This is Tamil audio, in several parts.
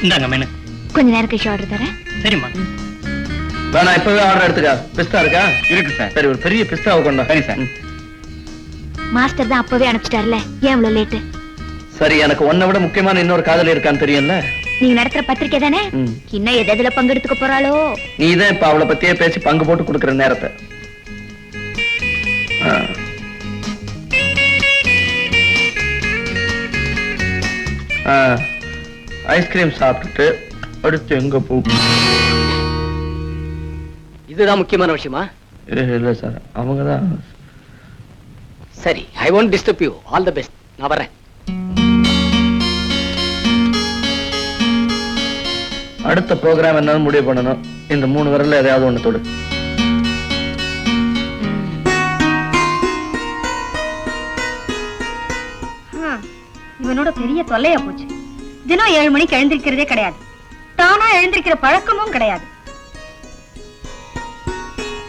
இந்தாங்க மெனு. கொஞ்ச நேரம் கழிச்சு ஆர்டர் தரேன். சரிம்மா. வேணா இப்பவே ஆர்டர் எடுத்துக்க. பிஸ்தா இருக்கா? இருக்கு சார். சரி, ஒரு பெரிய பிஸ்தாவை கொண்டா. சரி சார். மாஸ்டர் தான் அப்பவே அனுப்பிச்சிட்டார்ல, ஏன் இவ்வளவு லேட்டு? சரி, எனக்கு உன்னை விட முக்கியமான இன்னொரு காதலி இருக்கான்னு தெரியும்ல. நீங்க நடத்துற பத்திரிக்கை தானே, இன்னும் எதுல பங்கெடுத்துக்க போறாளோ? நீதான் இப்ப அவளை பத்தியே பேசி பங்கு போட்டு கொடுக்கற நேரத்தை. ஐஸ்கிரீம் சாப்பிட்டுட்டு அடுத்து எங்க போ? இதுதான் முக்கியமான விஷயமா? இல்ல சார், அவங்கதான். சரி, ஐ won't disturb you. All the best. நான் வரேன். அடுத்த ப்ரோக்ராம் என்னன்னு முடிவு பண்ணணும். இந்த 3 விரல்ல எதையாவது ஒண்ணு தொடு. இவனோட பெரிய தொல்லையா போச்சு. தினம் 7 மணிக்கு எழுந்திருக்கிறதே கிடையாது. தானா எழுந்திருக்கிற பழக்கமும் கிடையாது.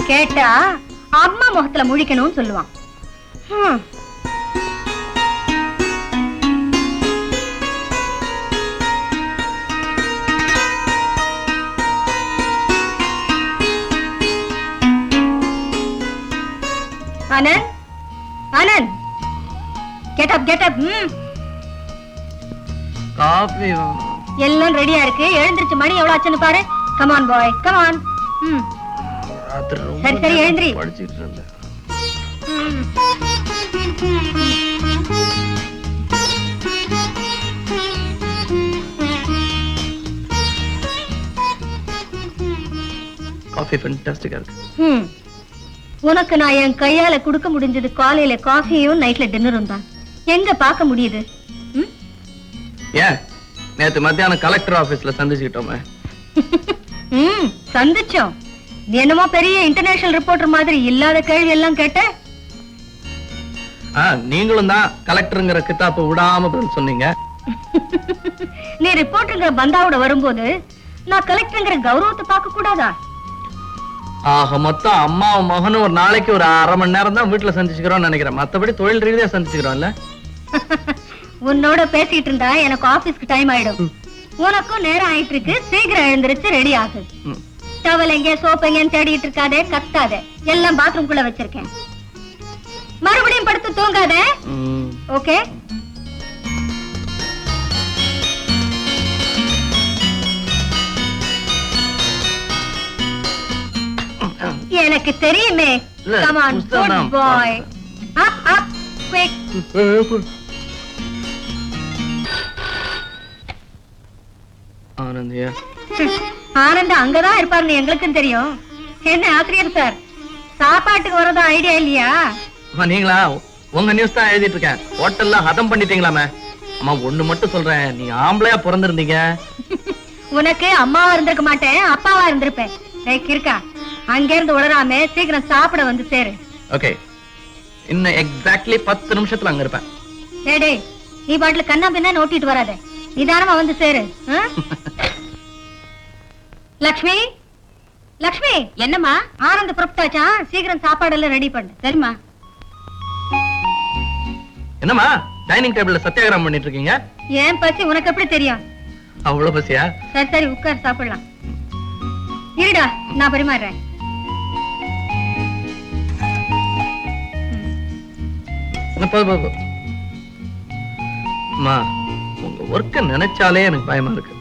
கேட்டா அம்மா முகத்துல முழிக்கணும்னு சொல்லுவான். Anand, Anand, get up, get up. Coffee எல்லாம் ரெடியா இருக்கு. எழுந்திருச்சு, மணி எவ்வளவு ஆச்சுன்னு பாரு. come on boy, come on. சரி சரி, எழுந்திரி. படிச்சிட்டு இருந்தேன். காபி ஃபேண்டாஸ்டிக்கா இருக்கு. உனக்கு நான் என் கையால குடுக்க முடிஞ்சது காலையில காஃபியும் நைட்ல டின்னரும் தான். எங்க பார்க்க முடியுது? ஏன் நேத்து மத்தியானம் கலெக்டர் ஆபீஸ்ல சந்திச்சுக்கிட்டோமே. சந்திச்சோம். நீ என்னமோ பெரிய இன்டர்நேஷனல் ரிப்போர்ட்டர் மாதிரி இல்லாத கேள்வி எல்லாம் கேட்ட. நீங்களும் தான் கலெக்டருங்கிற கித்தாப்பு விடாம பதில் சொன்னீங்க. நீ ரிப்போர்ட்டருங்கிற பந்தாவோட வரும்போது நான் கலெக்டருங்கிற கௌரவத்தை பார்க்க கூடாதா? ஆக மொத்தம் அம்மாவும் மகனும் ஒரு நாளைக்கு ஒரு 1/2 மணி நேரம் தான் வீட்டுல சந்திச்சுக்கிறோம்னு நினைக்கிறேன். மத்தபடி தொழில் ரீதியா சந்திச்சுக்கிறோம்ல. உன்னோட பேசிட்டு இருந்தா எனக்கு ஆபீஸ்க்கு டைம் ஆயிடும். உனக்கும் நேரம் ஆயிட்டு இருக்கு. சீக்கிரம் எழுந்திருச்சு ரெடி ஆகு. டவல் எங்க, சோப் எங்கன்னு தேடிட்டு இருக்காதே, கத்தாதே. எல்லாம் பாத்ரூம்குள்ள வச்சிருக்கேன். மறுபடியும் படுத்து தூங்காதே. ஓகே? எனக்கு தெரியுமே. Come on, good boy. Up, up, quick. ஆனந்தியா? Anand அங்கதான் இருப்பாருன்னு எங்களுக்கும் தெரியும். என்ன ஆசிரியர் சார், சாப்பாட்டுக்கு வரதா ஐடியா இல்லையா? நீங்களா? உங்க நியூஸ் தான் எழுதிட்டு இருக்கேன். ஹோட்டல்ல ஹதம் பண்ணிட்டீங்களாமே. அம்மா ஒண்ணு மட்டும் சொல்றேன், நீ ஆம்பளையா பிறந்திருந்தீங்க. உனக்கு அம்மாவா இருந்திருக்க மாட்டேன், அப்பாவா இருந்திருப்பேன். இருக்கா, அங்க இருந்து உளராம சீக்கிரம் சாப்பிட வந்து சேரு. ஓகே, இன்னும் எக்ஸாக்ட்லி 10 நிமிஷத்துல அங்க இருப்பேன். டேய், நீ பாட்டுல கண்ணா பின்னா நோட்டிட்டு வராத. நிதானமா வந்து சேரு. லக்ஷ்மி, லக்ஷ்மி. என்னம்மா? ஆனந்த் புறப்பட்டாச்சா? சீக்கிரம் சாப்பாடு எல்லாம் ரெடி பண்ணு. சரிம்மா. என்னம்மா டைனிங் டேபிள்ல சத்தியாகிரகம் பண்ணிட்டு இருக்கீங்க? ஏன் பசி உனக்கு எப்படி தெரியும்? அவ்வளவு பசியா? சரி சரி, உட்கார் சாப்பிடலாம். இருடா, நான் பரிமாறுறேன். உங்க ஒர்க்க நினைச்சாலே எனக்கு பயமா இருக்கு.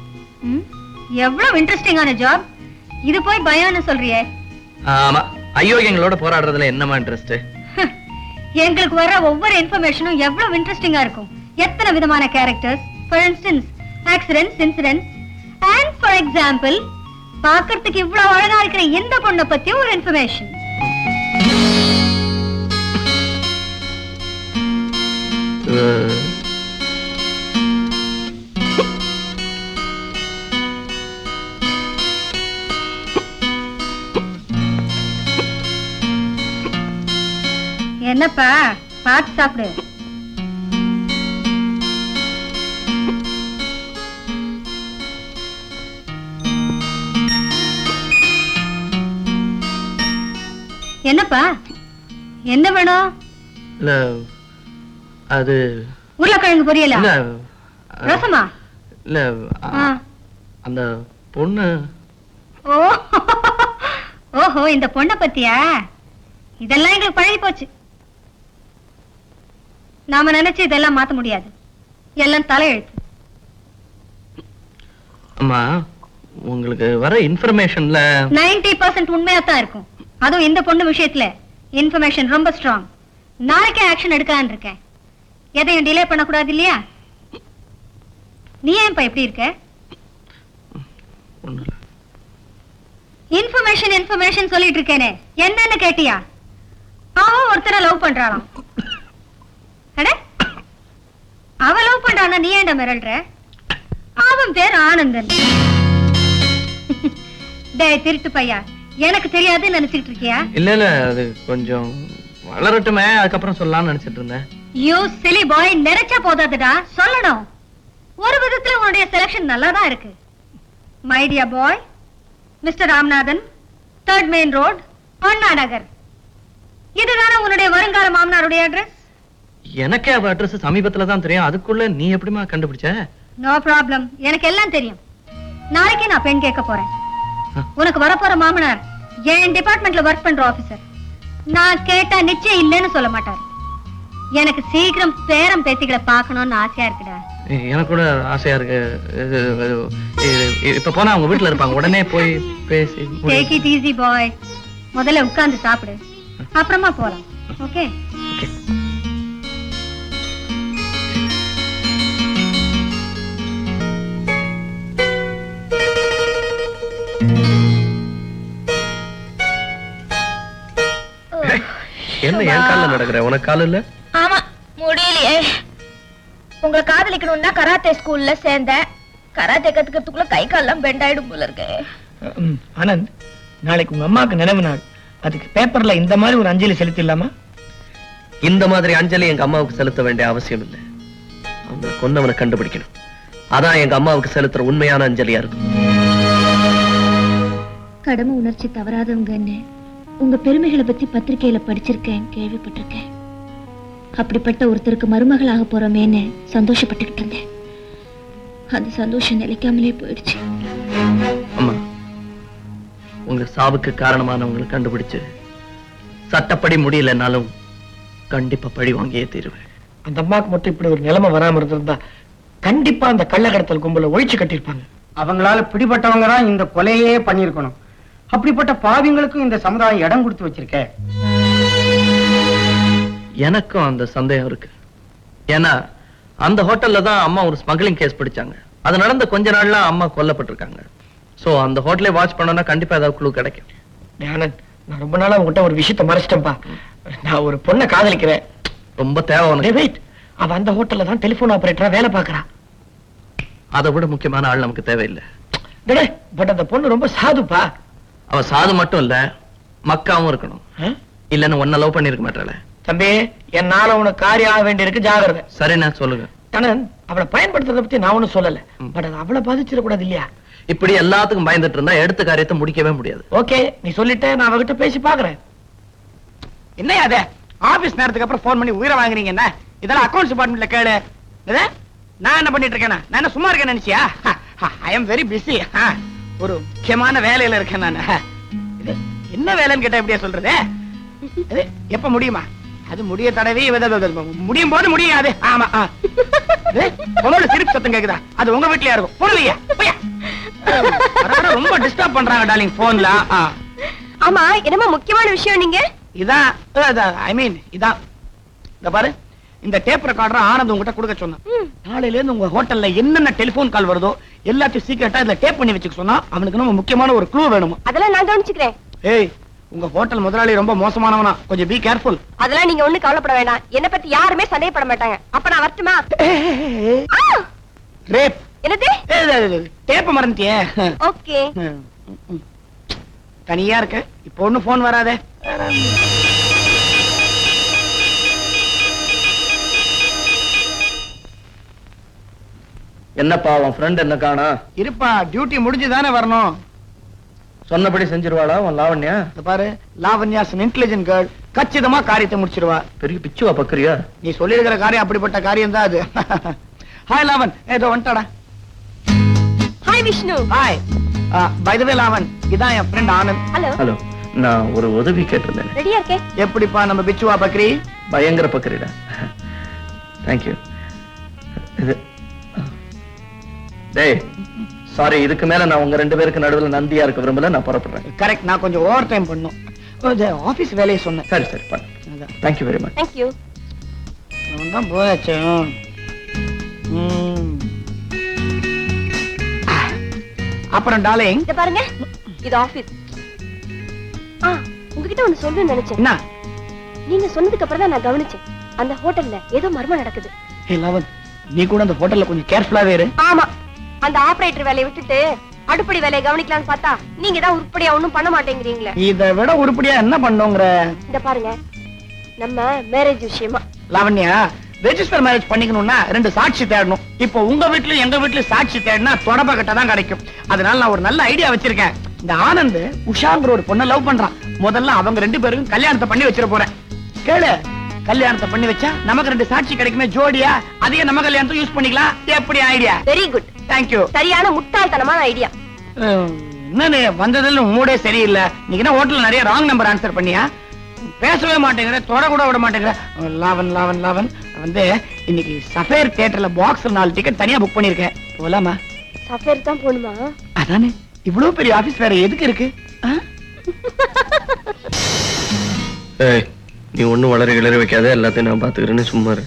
எவ்வளவு இன்ட்ரெஸ்டிங்கான ஜாப். இது போய் பயம்னு சொல்றியே? ஆமா, ஐயோ எங்களோட போராடுறதுல என்னமா இன்ட்ரெஸ்ட்? எங்களுக்கு வர ஒவ்வொரு இன்ஃபர்மேஷனும் எவ்வளவு இன்ட்ரெஸ்டிங்கா இருக்கும். எத்தனை விதமான characters. For instance accidents, incidents and for example பார்க்கிறதுக்கு இவ்வளவு அழகா இருக்கிற இந்த பொண்ணை பத்தி ஒரு இன்ஃபர்மேஷன். என்னப்பா, பார்த்து சாப்பிடு. என்னப்பா, என்ன வேணும்? இல்ல அது உருளைக்கிழங்கு பொரியலா? ரசமா? இல்ல அந்த பொண்ணு ஓ ஓஹோ, இந்த பொண்ணை பத்தியா? இதெல்லாம் எங்களுக்கு பழகி போச்சு. நாம நினைச்சு இதெல்லாம் மாத்த முடியாது. எல்லாம் தலையெழுத்து. அம்மா, உங்களுக்கு வர இன்ஃபர்மேஷன்ல 90% உண்மையா தான் இருக்கும். அதுவும் இந்த பொண்ணு விஷயத்துல இன்ஃபர்மேஷன் ரொம்ப ஸ்ட்ராங். நாளைக்கே ஆக்ஷன் எடுக்கலான்னு இருக்கேன். எதையும் டிலே பண்ணக்கூடாது இல்லையா? நீ ஏன்பா எப்படி இருக்க? ஒண்ணும் இல்ல. இன்ஃபர்மேஷன் சொல்லிட்டு இருக்கேனே, என்னன்னு கேட்டியா? அவன் ஒருத்தரை லவ் பண்றாளாம். அட, அவ லவ் பண்றானா, நீ ஏன்டா மிரள்ற? அவன் பேர் ஆனந்தன். டேய் திருட்டு பையா, எனக்கு தெரியாதுன்னு நினைச்சிட்டு இருக்கியா? இல்ல அது கொஞ்சம் வளரட்டுமே, அதுக்கப்புறம் சொல்லலாம்னு நினைச்சிட்டு இருந்தேன். யூ சிலி பாய், நிறைச்சா போதாதுடா, சொல்லணும். ஒரு விதத்துல உன்னுடைய செலக்ஷன் நல்லா தான் இருக்கு. My dear boy, mister Ramanathan, 3rd main road, Anna Nagar. இதுதானே உன்னுடைய வருங்கால மாமனாருடைய அட்ரஸ்? எனக்கே அவ அட்ரஸ் சமீபத்துல தான் தெரியும். அதுக்குள்ள நீ எப்படிமா கண்டுபிடிச்ச? நோ ப்ராப்ளம், எனக்கு எல்லாம் தெரியும். நாளைக்கே நான் பெண் கேட்க போறேன். உனக்கு வரப்போற மாமனார் என் டிபார்ட்மெண்ட்ல ஒர்க் பண்ற ஆபீசர். நான் கேட்டா நிச்சயம் இல்லைன்னு சொல்ல மாட்டார். எனக்கு சீக்கிரம் பேரம் பேத்திகளை பார்க்கணும்னு ஆசையா இருக்குடா. எனக்கு கூட ஆசையா இருக்கு. இப்ப போனா அவங்க வீட்டுல இருப்பாங்க, உடனே போய் பேசி. டேக் இட் ஈஸி பாய். முதல்ல உட்கார்ந்து சாப்பிடு, அப்புறமா போலாம். ஓகே? என்ன என் கால நடக்கிற, உனக்கு கால இல்ல? ஆமா, முடியலையே. உங்களை காதலிக்கணும்னா கராத்தே ஸ்கூல்ல சேர்ந்தேன். கராத்தே கத்துக்கிறதுக்குள்ள கை கால்லாம் பெண்ட் ஆயிடும் போல இருக்கு. ஆனந்த், நாளைக்கு உங்க அம்மாவுக்கு நினைவு நாள். அதுக்கு பேப்பர்ல இந்த மாதிரி ஒரு அஞ்சலி செலுத்திடலாமா? இந்த மாதிரி அஞ்சலி எங்க அம்மாவுக்கு செலுத்த வேண்டிய அவசியம் இல்லை. அவங்க கொன்னவனை கண்டுபிடிக்கணும். அதான் எங்க அம்மாவுக்கு செலுத்துற உண்மையான அஞ்சலியா இருக்கும். கடமை உணர்ச்சி தவறாதவங்கன்னு உங்க பெருமைகளை பத்தி பத்திரிகையில படிச்சிருக்கேன், கேள்விப்பட்டிருக்கேன். அப்படிப்பட்ட ஒருத்தருக்கு மருமகளாக போறோமேன்னு சந்தோஷப்பட்டுக்கிட்டு இருந்தேன். அந்த சந்தோஷம் நிலைக்காமலே போயிடுச்சு. அம்மா, உங்க சாவுக்கு காரணமானவங்களை கண்டுபிடிச்சு சட்டப்படி முடியலனாலும் கண்டிப்பா பழி வாங்கியே தீருவேன். அந்த அம்மாக்கு மட்டும் இப்படி ஒரு நிலைமை வராம இருந்திருந்தா கண்டிப்பா அந்த கள்ளக்கடத்தல் கும்பல ஒழிச்சு கட்டியிருப்பாங்க. அவங்களால பிடிபட்டவங்க தான் இந்த கொலையே பண்ணிருக்கணும். அப்படிப்பட்ட பாவிங்களுக்கும் இந்த சமுதாயம் இடம் கொடுத்து வச்சிருக்க. எனக்கும் அந்த சந்தேகம் இருக்கு. ஏன்னா அந்த ஹோட்டல்ல தான் அம்மா ஒரு ஸ்மக்லிங் கேஸ் பிடிச்சாங்க. அது நடந்த கொஞ்ச நாள்ல அம்மா கொல்லப்பட்டிருக்காங்க. சோ அந்த ஹோட்டலே வாட்ச் பண்ணோம்னா கண்டிப்பா ஏதாவது க்ளூ கிடைக்கும். ஆனந்த், நான் ரொம்ப நாளா உங்ககிட்ட ஒரு விஷயத்தை மறைச்சிட்டேன்பா. நான் ஒரு பொண்ணை காதலிக்கிறேன். ரொம்ப தேவை உனக்கு. வெயிட், அவ அந்த ஹோட்டல்ல தான் டெலிபோன் ஆபரேட்டரா வேலை பாக்குறா. அதை விட முக்கியமான ஆள் நமக்கு தேவையில்லை. பட் அந்த பொண்ணு ரொம்ப சாதுப்பா. அவ சாது மட்டும் இல்ல, மக்காவும் இருக்கணும். இல்லன்னு ஒன்ன லவ் பண்ணிருக்க மாட்டாள. தம்பி, என்னால உனக்கு காரியம் ஆக வேண்டியிருக்கு, ஜாகிரதை. சரி, நான் சொல்லுங்க. ஆனந்த், அவளை பயன்படுத்துறத பத்தி நான் ஒண்ணும் சொல்லல. பட் அது அவளை பாதிச்சிடக்கூடாது இல்லையா? இப்படி எல்லாத்துக்கும் பயந்துட்டு இருந்தா எடுத்த காரியத்தை முடிக்கவே முடியாது. ஓகே, நீ சொல்லிட்ட, நான் அவகிட்ட பேசி பாக்குறேன். என்ன அத ஆபீஸ் நேரத்துக்கு அப்புறம் போன் பண்ணி உயிரை வாங்குறீங்க? என்ன இதெல்லாம் அக்கவுண்ட்ஸ் டிபார்ட்மெண்ட்ல கேளு. நான் என்ன பண்ணிட்டு இருக்கேன்? நான் என்ன சும்மா இருக்கேன் நினைச்சியா? I am very busy. ஒரு முக்கியமான வேலையில இருக்கேன் நான். என்ன வேலைன்னு கேட்டா எப்படியா சொல்றது? எப்ப முடியுமா? அது முடிய தடவி முடியும் போது முடியாது. ஆமா, உங்களோட சிரிப்பு சத்தம் கேக்குதா? அது உங்க வீட்லயா இருக்கும். போடுவீங்க ரொம்ப டிஸ்டர்ப் பண்றாங்க டார்லிங் போன்ல. ஆமா, என்னமா முக்கியமான விஷயம்? நீங்க இதான் ஐ மீன் இதான் இந்த பாரு, இந்த டேப் ரெக்கார்டர் ஆனந்த் உங்ககிட்ட கொடுக்க சொன்னான். நாளையில இருந்து உங்க ஹோட்டல்ல என்னென்ன டெலிபோன் கால் வருதோ எல்லாத்தையும் சீக்கிரட்டா இதுல டேப் பண்ணி வச்சுக்க சொன்னா. அவனுக்கு நம்ம முக்கியமான ஒரு க்ளூ வேணுமா? அதெல்லாம் நான் கவனிச்சுக்கிறேன். ஏய், உங்க ஹோட்டல் முதலாளி ரொம்ப மோசமானவனா, கொஞ்சம் பி கேர்ஃபுல். அதெல்லாம் நீங்க ஒண்ணு கவலைப்பட வேண்டாம். என்ன பத்தி யாருமே சந்தேகப்பட மாட்டாங்க. அப்ப நான் வரட்டுமா? ரேப் என்னது? டேப் மறந்துட்டியே. ஓகே. தனியா இருக்க, இப்போ ஒண்ணு போன் வராதே. என்னப்பா உன் ஃப்ரெண்ட் என்ன காணா? இருப்பா, டியூட்டி முடிஞ்சுதானே வரணும். சொன்னபடி செஞ்சிருவாளா உன் லாவண்யா? பாரு, லாவண்யாஸ் இன்டெலிஜென்ட் கேர்ள், கச்சிதமா காரியத்தை முடிச்சிருவா. பெரிய பிச்சுவா பக்கறியா? நீ சொல்லிருக்கிற காரியம் அப்படிப்பட்ட காரியம் தான் அது. ஹாய் லாவன், ஏதோ வந்துட்டாடா. Hi hi Vishnu. Hi. By the way Lavan, இதான் என் ஃப்ரெண்ட் ஆனந்த். ஹலோ. ஹலோ, நான் ஒரு உதவி கேட்டிருந்தேன். ரெடியா இருக்கே? எப்படிப்பா நம்ம பிச்சுவா பக்ரி? பயங்கர பக்கறிடா. தேங்க்யூ. இது டேய், சாரி, இதுக்கு மேல நான் உங்க 2 பேருக்கு நடுவுல நந்தியா இருக்க விரும்பல. நான் புறப்படுறேன். கரெக்ட், நான் கொஞ்சம் ஓவர் டைம் பண்ணும். ஆபீஸ் வேலையை சொன்னேன். சரி சரி, பண்ணு. Thank you very much. Thank you. தான் போயாச்சு. அப்புறம் டார்லிங், இத பாருங்க, இது ஆபீஸ். உங்ககிட்ட ஒன்னு சொல்லணும்னு நினைச்சேன். என்ன? நீங்க சொன்னதுக்கு அப்புறம் தான் நான் கவனிச்சேன். அந்த ஹோட்டல்ல ஏதோ மர்மம் நடக்குது. ஹே லாவன், நீ கூட அந்த ஹோட்டல்ல கொஞ்சம் கேர்ஃபுல்லாவே இரு. ஆமா, அந்த ஆபரேட்டர் வேலையை விட்டுட்டு அடுப்படி வேலையை கவனிக்கலாம்னு பார்த்தா நீங்க தான் உருப்படியா ஒண்ணும் பண்ண மாட்டேங்கிறீங்களே. இதை விட உருப்படியா என்ன பண்ணோங்கிற? இத பாருங்க, நம்ம மேரேஜ் விஷயமா. லாவண்யா, ரெஜிஸ்டர் மேரேஜ் பண்ணிக்கணும்னா 2 சாட்சி தேடணும். இப்போ உங்க வீட்லயும் எங்க வீட்லயும் சாட்சி தேடினா தொடப்பகட்ட தான் கிடைக்கும். அதனால நான் ஒரு நல்ல ஐடியா வச்சிருக்கேன். இந்த ஆனந்த் உஷாங்கிற ஒரு பொண்ணை லவ் பண்றான். முதல்ல அவங்க 2 பேருக்கும் கல்யாணத்தை பண்ணி வச்சிட போறேன். கேளு, கல்யாணத்தை பண்ணி வச்சா நமக்கு 2 சாட்சி கிடைக்குமே ஜோடியா. அதையே நம்ம கல்யாணத்தை யூஸ் பண்ணிக்கலாம். எப்படி ஐடியா? Very good. தேங்க்யூ. சரியான முட்டாள்தனமான ஐடியா. என்னன்னு வந்ததுல மூடே சரியில்லை. நீங்க என்ன ஹோட்டல்ல நிறைய ராங் நம்பர் ஆன்சர் பண்ணியா? பேசவே மாட்டேங்கிற, தொட கூட விட மாட்டேங்கிற. லாவன் லாவன் லாவன் வந்து இன்னைக்கு சஃபேர் தியேட்டர்ல பாக்ஸ் 4 டிக்கெட் தனியா புக் பண்ணிருக்கேன். போலாமா? சஃபேர் தான் போணுமா? அதானே, இவ்வளவு பெரிய ஆபீஸ் வேற எதுக்கு இருக்கு? ஏய், நீ ஒண்ணும் வளர கிளற வைக்காத, எல்லாத்தையும் நான் பாத்துக்கிறேன்னு சும்மா இரு.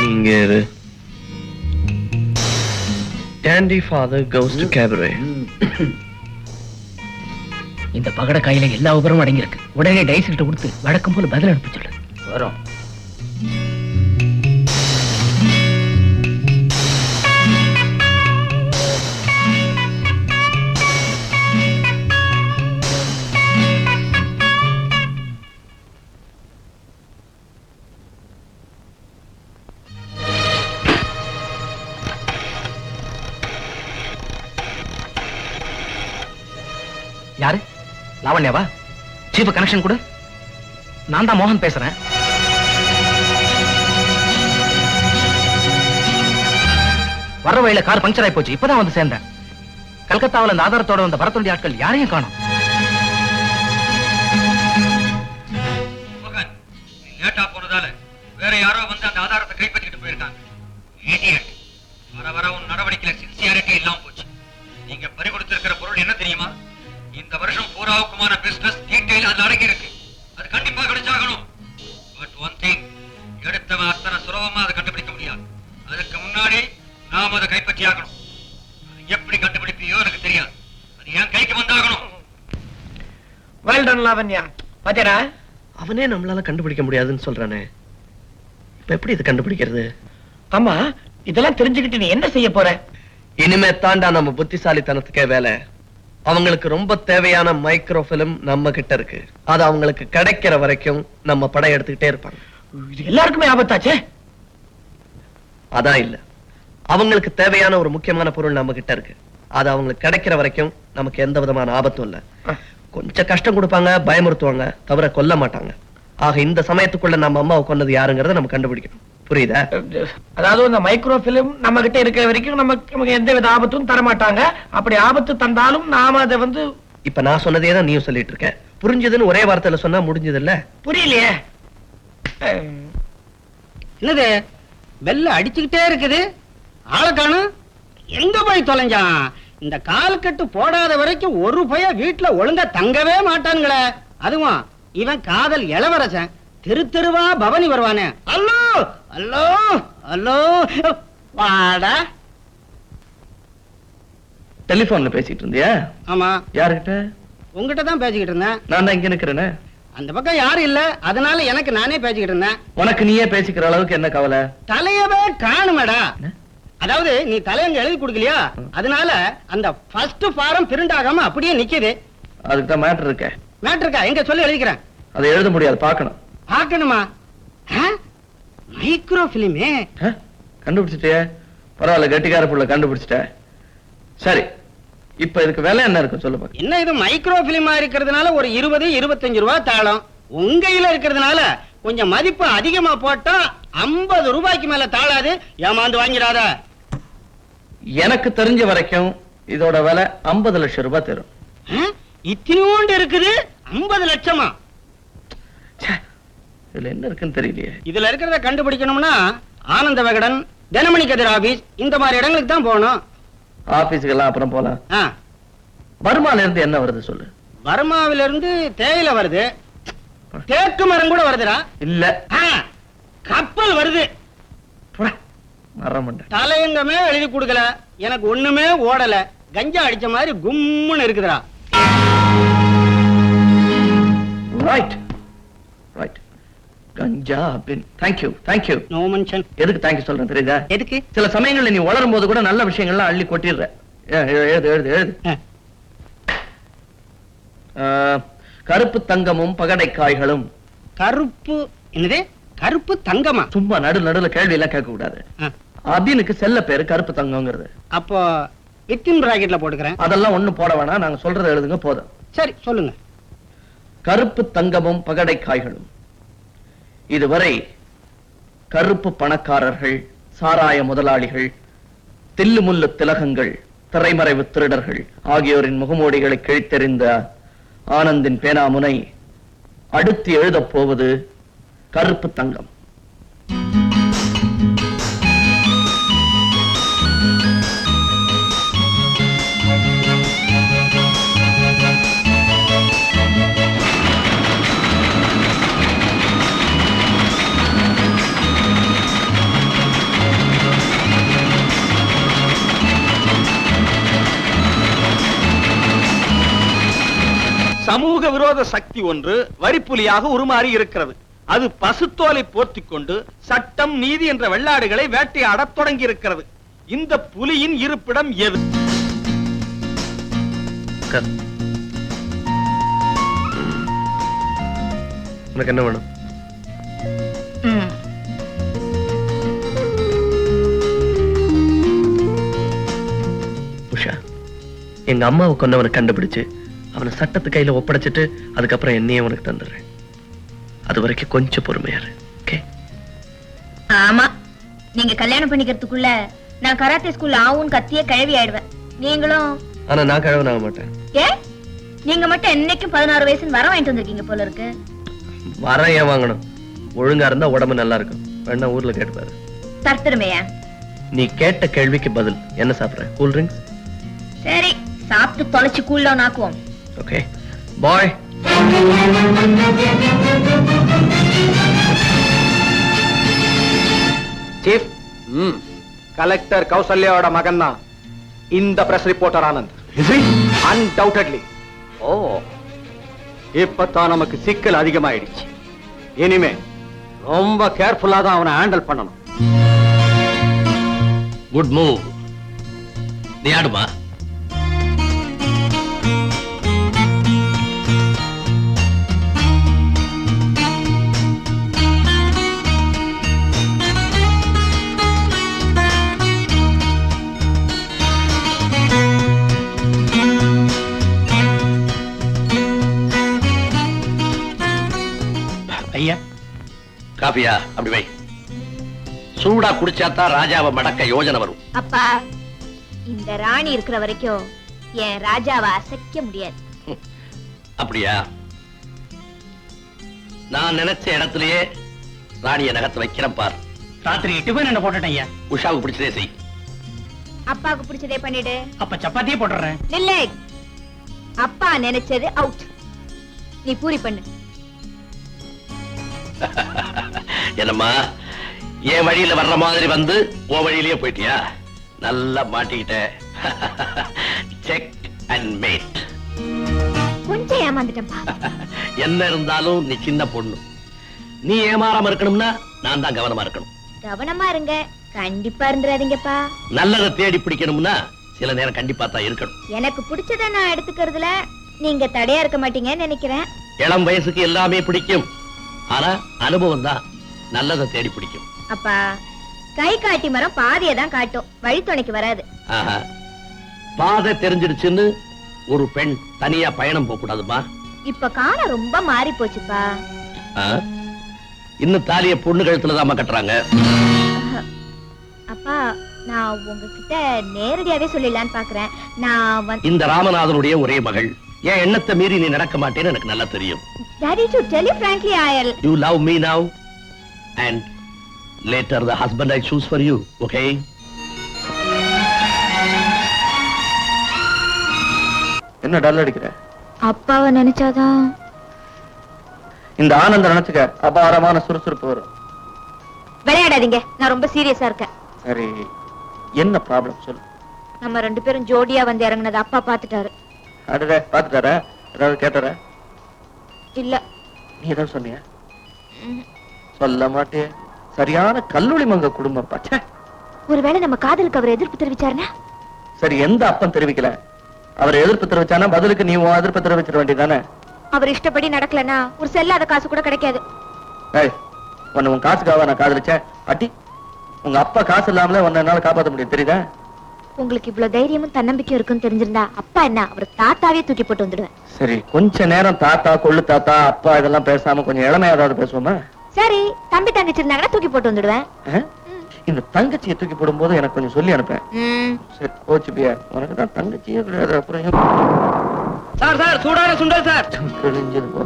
இங்க இரு. Dandy father goes to cabaret. இந்த பகட கையில எல்லா விவரமும் அடங்கியிருக்கு. உடனே டைஸ்கிட்ட கொடுத்து வழக்கம் போல பதில் அனுப்ப சொல்லு. வரோம். யாரு? லாவண்யாவா? சீஃப் கனெக்ஷன் கூட. நான் தான் மோகன் பேசுறேன். வர வழியில கார் பஞ்சர் ஆகி போச்சு. இப்பதான் வந்து சேர்ந்தேன். கல்கத்தாவில் அந்த ஆதாரத்தோட வந்த பரத்துண்டி ஆட்கள் யாரையும் காணோம். லேட்டா போனதால வேற யாரோ வந்து அந்த ஆதாரத்தை கைப்பற்றிட்டு போயிருக்காங்க. வர வர உன் நடவடிக்கையில சின்சியாரிட்டி இல்லாம போச்சு. நீங்க பறி கொடுத்திருக்கிற பொருள் என்ன தெரியுமா? இந்த வருஷம் பூராவுக்குமான பிசினஸ் டீடைல் அதுல அடங்கி இருக்கு. அது கண்டிப்பா கிடைச்சாகணும். பட் ஒன் திங், எடுத்தவன் அத்தனை சுலபமா அதை கண்டுபிடிக்க முடியாது. அதுக்கு முன்னாடி நாம அதை கைப்பற்றி ஆகணும். அது எப்படி கண்டுபிடிப்பியோ எனக்கு தெரியாது. அது என் கைக்கு வந்தாகணும். Well done Lavanya. பாத்தியா, அவனே நம்மளால கண்டுபிடிக்க முடியாதுன்னு சொல்றானே. இப்ப எப்படி இது கண்டுபிடிக்கிறது? ஆமா, இதெல்லாம் தெரிஞ்சுக்கிட்டு நீ என்ன செய்ய போற? இனிமே தாண்டா நம்ம புத்திசாலித்தனத்துக்கே வேலை. அவங்களுக்கு ரொம்ப தேவையான மைக்ரோ பிலிம் நம்ம கிட்ட இருக்கு. அது அவங்களுக்கு கிடைக்கிற வரைக்கும் நம்ம படம் எடுத்துக்கிட்டே இருப்பாங்க. இது எல்லாருக்குமே ஆபத்தாச்சே. அதான் இல்ல, அவங்களுக்கு தேவையான ஒரு முக்கியமான பொருள் நம்ம கிட்ட இருக்கு. அது அவங்களுக்கு கிடைக்கிற வரைக்கும் நமக்கு எந்த விதமான ஆபத்தும் இல்ல. கொஞ்சம் கஷ்டம் கொடுப்பாங்க, பயமுறுத்துவாங்க, தவிர கொல்ல மாட்டாங்க. ஆக இந்த சமயத்துக்குள்ள நம்ம அம்மாவை கொன்னது யாருங்கிறத நம்ம கண்டுபிடிக்கணும். புரியுதா? அதாவது இந்த மைக்ரோ பிலிம் நம்ம கிட்ட இருக்கிற வரைக்கும் நமக்கு எந்த வித ஆபத்தும் தர மாட்டாங்க. அப்படி ஆபத்து தந்தாலும் நாம அதை வந்து... இப்ப நான் சொன்னதே தான் நீயும் சொல்லிட்டு இருக்க. புரிஞ்சதுன்னு ஒரே வார்த்தையில சொன்னா முடிஞ்சது இல்ல? புரியலையே. என்னது வெள்ள அடிச்சுக்கிட்டே இருக்குது? ஆளை காணும். எங்க போய் தொலைஞ்சான்? இந்த கால் கட்டு போடாத வரைக்கும் ஒரு பய வீட்டுல ஒழுங்கா தங்கவே மாட்டானுங்களே. அதுவும் இவன் காதல் இளவரசன். தெரு தெருவா பவனி வருவானே. அல்லோ அல்லோ அல்லோ, வாடா. டெலிபோன்ல பேசிட்டு இருந்தியா? ஆமா. யாருகிட்ட? உங்ககிட்ட தான் பேசிக்கிட்டு இருந்தேன். நான் தான் இங்க நிக்கிறேனே. அந்த பக்கம் யாரும் இல்ல, அதனால எனக்கு நானே பேசிக்கிட்டு இருந்தேன். உனக்கு நீயே பேசிக்கிற அளவுக்கு என்ன கவலை? தலையவே காணுமேடா. அதாவது நீ தலையங்க எழுதி கொடுக்கலையா, அதனால அந்த ஃபர்ஸ்ட் ஃபாரம் பிரிண்ட் ஆகாம அப்படியே நிக்குது. அதுக்கு தான் மேட்டர் இருக்க. மேட்டர் இருக்கா? எங்க சொல்லி எழுதிக்கிறேன். அதை எழுத முடியாது, பார்க்கணும். பார்க்கணுமா? மைக்ரோ பிலிமே கண்டுபிடிச்சிட்டியே. பரவாயில்ல, கெட்டிக்கார புள்ள கண்டுபிடிச்சிட்ட. சரி, இப்ப இதுக்கு விலை என்ன இருக்கும் சொல்லுப்பா. என்ன இது மைக்ரோ பிலிமா இருக்கிறதுனால ஒரு 20-25 ரூபாய் தாளம். உங்கையில இருக்கிறதுனால கொஞ்சம் மதிப்பு அதிகமா போட்டா 50 ரூபாய்க்கு மேல தாளாது. ஏமாந்து வாங்கிறாத. எனக்கு தெரிஞ்ச வரைக்கும் இதோட விலை 50 லட்சம் ரூபாய் தரும். இத்தினோண்டு இருக்குது 50 லட்சமா? இதுல என்ன இருக்குன்னு தெரியலையே. இதுல இருக்கிறத கண்டுபிடிக்கணும்னா ஆனந்த விகடன், தினமணி கதிர் ஆபீஸ் இந்த மாதிரி இடங்களுக்கு தான் போகணும். ஆபீஸுக்கு எல்லாம் அப்புறம் போலாம். பர்மால இருந்து என்ன வருது சொல்லு. பர்மாவில இருந்து தேயிலை வருது, தேக்கு மரம் கூட வருதுடா. இல்ல, கப்பல் வருது. தலையங்கமே எழுதி கொடுக்கல, எனக்கு ஒண்ணுமே ஓடல. கஞ்சா அடிச்ச மாதிரி கும்முன்னு இருக்குதுடா. Right right. கஞ்சா பின். Thank you. No mention. எதுக்கு தேங்க் யூ சொல்றேன் தெரியுதா? எதுக்கு? சில சமயங்கள்ல நீ வளரும் போது கூட நல்ல விஷயங்கள்லாம் அள்ளி கொட்டிடுற. எழுது. கருப்பு தங்கமும் பகடைக்காய்களும். கருப்பு என்னது? கருப்பு தங்கமா? சும்மா நடுல கேள்வி எல்லாம் கேட்க கூடாது. அபினுக்கு செல்ல பேரு கருப்பு தங்கம்ங்கிறது. அப்போ வித்தின் பிராக்கெட்ல போட்டுக்கிறேன். அதெல்லாம் ஒண்ணு போட வேணாம், நாங்க சொல்றதை எழுதுங்க போதும். சரி சொல்லுங்க. கருப்பு தங்கமும் பகடைக்காய்களும். இதுவரை கருப்பு பணக்காரர்கள், சாராய முதலாளிகள், தில்லுமுல்லு திலகங்கள், திரைமறைவு திருடர்கள் ஆகியோரின் முகமூடிகளை கிழித்தெறிந்த ஆனந்தின் பேனாமுனை அடுத்து எழுதப் போவது கருப்பு தங்கம். சமூக விரோத சக்தி ஒன்று வரிப்புலியாக உருமாறி இருக்கிறது. அது பசுத்தோலை போர்த்திக் கொண்டு சட்டம் நீதி என்ற வெள்ளாடுகளை வேட்டையாடத் தொடங்கி இருக்கிறது. இந்த புலியின் இருப்பிடம் எது? உனக்கு என்ன வேணும்? உஷா, எங்க அம்மாவை கொண்டவனை கண்டுபிடிச்சு அவனை சட்டத்து கையில ஒப்படைச்சிட்டு அதுக்கப்புறம் என்னையே உனக்கு தந்துடுறேன். அது வரைக்கும் கொஞ்சம் பொறுமையாரு. ஆமா, நீங்க கல்யாணம் பண்ணிக்கிறதுக்குள்ள நான் கராத்தே ஸ்கூல்ல ஆவும் கத்தியே கிழவி ஆயிடுவேன். நீங்களும். ஆனா நான் கிழவனாக மாட்டேன். ஏ, நீங்க மட்டும் என்னைக்கும் 16 வயசுன்னு வர வாங்கிட்டு வந்திருக்கீங்க போல இருக்கு. வர ஏன் வாங்கணும்? ஒழுங்கா இருந்தா உடம்பு நல்லா இருக்கும். வேணா ஊர்ல கேட்டுப்பாரு. தர்த்தருமையா? நீ கேட்ட கேள்விக்கு பதில். என்ன சாப்பிடுற? Cool drinks? சரி, சாப்பிட்டு தொலைச்சு கூல் டவுன் ஆக்குவோம். Okay bye. சீஃப், கலெக்டர் கௌசல்யாவோட மகன் தான் இந்த பிரஸ் ரிப்போர்ட்டர் ஆனந்த். அன்டவுட்லி. ஓ, இப்பதான் நமக்கு சிக்கல் அதிகமாயிடுச்சு. இனிமே ரொம்ப கேர்ஃபுல்லா தான் அவனை ஹேண்டில் பண்ணணும். Good move. நீ ஆடுமா? ஐயா காபியா? அப்படி வை. சூடா குடிச்சாதான் ராஜாவை மடக்க யோஜனை வரும். அப்பா, இந்த ராணி இருக்கிற வரைக்கும் என் ராஜாவை அசைக்க முடியாது. அப்படியா? நான் நினைச்ச இடத்திலேயே ராணிய நகத்தை வைக்கிறேன் பார். ராத்திரி டிஃபன் என்ன போட்டுட்டேன் ஐயா. உஷாவுக்கு பிடிச்சதே செய். அப்பாவுக்கு பிடிச்சதே பண்ணிடு. அப்ப சப்பாத்தியே போட்டுறேன். இல்ல, அப்பா நினைச்சது அவுட். நீ பூரி பண்ணு. என்னம்மா, என் வழியில வர்ற மாதிரி வந்து உன் வழியிலேயே போயிட்டியா? நல்லா மாட்டிக்கிட்ட. Check and mate. கொஞ்சம் ஏமாந்துட்டப்பா. என்ன இருந்தாலும் நீ சின்ன பொண்ணு. நீ ஏமாறாம இருக்கணும்னா நான் தான் கவனமா இருக்கணும். கவனமா இருங்க, கண்டிப்பா இருந்துறாதீங்கப்பா. நல்லதை தேடி பிடிக்கணும்னா சில நேரம் கண்டிப்பா தான் இருக்கணும். எனக்கு பிடிச்சத நான் எடுத்துக்கிறதுல நீங்க தடையா இருக்க மாட்டீங்கன்னு நினைக்கிறேன். இளம் வயசுக்கு எல்லாமே பிடிக்கும். ஆனா அனுபவம் தான் நல்லதை தேடி பிடிக்கும். அப்பா, கை காட்டி மரம் பாதையை தான் காட்டும், வழித்துணைக்கு வராது. பாதை தெரிஞ்சிடுச்சுன்னு ஒரு பெண் தனியா பயணம் போக கூடாதுமா. இப்ப காலம் ரொம்ப மாறி போச்சுப்பா. இன்னும் தாலிய பொண்ணு கழுத்துலதான் கட்டுறாங்க. அப்பா, நான் உங்ககிட்ட நேரடியாவே சொல்லிடலான்னு பாக்குறேன். நான் இந்த ராமநாதனுடைய ஒரே மகள். என் எண்ணத்தை மீறி நீ நடக்க மாட்டேன்னு எனக்கு நல்லா தெரியும். Daddy, to tell you frankly, You love me now, and later the husband I choose for you, okay? என்ன டல் அடிக்கிற? அப்பாவை நினைச்சாதான். இந்த ஆனந்த நினைச்சுக்க அபாரமான சுறுசுறுப்பு வரும். விளையாடாதீங்க, நான் ரொம்ப சீரியஸா இருக்கேன். சரி, என்ன ப்ராப்ளம் சொல்லு. நம்ம 2 பேரும் ஜோடியா வந்து இறங்குனது அப்பா பாத்துட்டாரு. அடடே, பாத்துட்டாரா? ஏதாவது கேட்டாரா? இல்ல. நீ ஏதாவது சொன்னியா? சொல்ல மாட்டே. சரியான கல்லூரி மங்க குடும்பம் பாச்சே. ஒருவேளை நம்ம காதலுக்கு அவர் எதிர்ப்பு தெரிவிச்சாருன்னா? சரி, எந்த அப்பன் தெரிவிக்கல? அவர் எதிர்ப்பு தெரிவிச்சானா பதிலுக்கு நீ உன் எதிர்ப்பு தெரிவிச்சிட வேண்டியதானே? அவர் இஷ்டப்படி நடக்கலன்னா ஒரு செல்லாத காசு கூட கிடைக்காது. ஏய், உன்னை உன் காசுக்காக நான் காதலிச்சேன். அட்டி, உங்க அப்பா காசு இல்லாமலே உன்னை என்னால காப்பாற்ற முடியும், தெரியுதா? உங்களுக்கு இவ்வளவு தைரியமும் தன்னம்பிக்கையும் இருக்குன்னு தெரிஞ்சிருந்தா அப்பா என்ன அவர் தாத்தாவே தூக்கி போட்டு வந்துடுவேன். சரி, கொஞ்ச நேரம் தாத்தா கொள்ளு தாத்தா அப்பா இதெல்லாம் பேசாம கொஞ்சம் இளமையா ஏதாவது பேசுவோமா? சரி, தம்பி தங்கச்சி இருந்தாங்கன்னா தூக்கி போட்டு வந்துடுவேன். இந்த தங்கச்சியை தூக்கி போடும்போது எனக்கு கொஞ்சம் சொல்லி அனுப்பேன். சரி, போச்சு பியா, உனக்கு தான் தங்கச்சியே கிடையாது. அப்புறம் சார் சார், சூடான சுண்டல் சார். கிழிஞ்சது போ.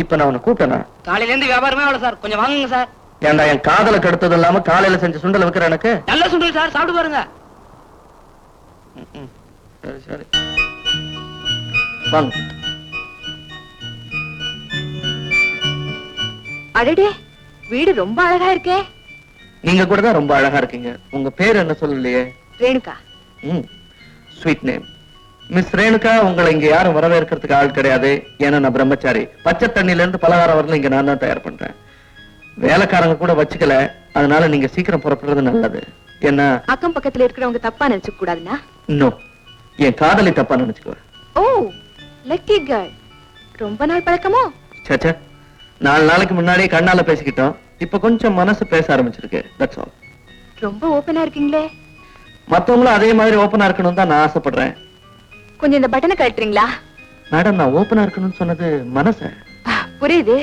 இப்ப நான் உன்னை கூப்பிட்டேனா? காலையில இருந்து வியாபாரமே அவ்வளவு சார், கொஞ்சம் வாங்குங்க சார். ஏன்டா என் காதல கெடுத்தது இல்லாம காலையில செஞ்ச சுண்டல் வைக்கிற எனக்கு? நல்ல சுண்டல் சார், சாப்பிட்டு பாருங்க. சரி சரி, வாங்க. அடடே, வீடு ரொம்ப அழகா இருக்கே. நீங்க கூட தான் ரொம்ப அழகா இருக்கீங்க. உங்க பேர் என்ன சொல்லலையே? Renuka. Sweet name. Miss Renuka, உங்களை இங்க யாரும் வரவேற்கிறதுக்கு ஆள் கிடையாது. ஏன்னா நான் பிரம்மச்சாரி. பச்சை தண்ணில இருந்து பலகாரம் வரல இங்க நான் தான் தயார் பண்றேன். வேலைக்காரங்க கூட வச்சுக்கல. அதனால நீங்க சீக்கிரம் புறப்படுறது நல்லது. என்ன அக்கம் பக்கத்துல இருக்கிறவங்க தப்பா நினைச்சுக்க கூடாதுன்னா? இன்னும் என் காதலி தப்பா நினைச்சுக்குவேன். ஓ, லக்கி கேர்ள். ரொம்ப நாள் பழக்கமோ? சேச்சா, 4 நாளைக்கு முன்னாடியே கண்ணால பேசிக்கிட்டோம். இப்ப கொஞ்சம் மனசு பேச ஆரம்பிச்சிருக்கு. That's all. ரொம்ப ஓபனா இருக்கீங்களே. மத்தவங்களும் அதே மாதிரி ஓபனா இருக்கணும் தான் நான் ஆசைப்படுறேன். கொஞ்சம் இந்த பட்டனை கழட்டுறீங்களா? மேடம், நான் ஓபனா இருக்கணும்னு சொன்னது மனச. புரியுது.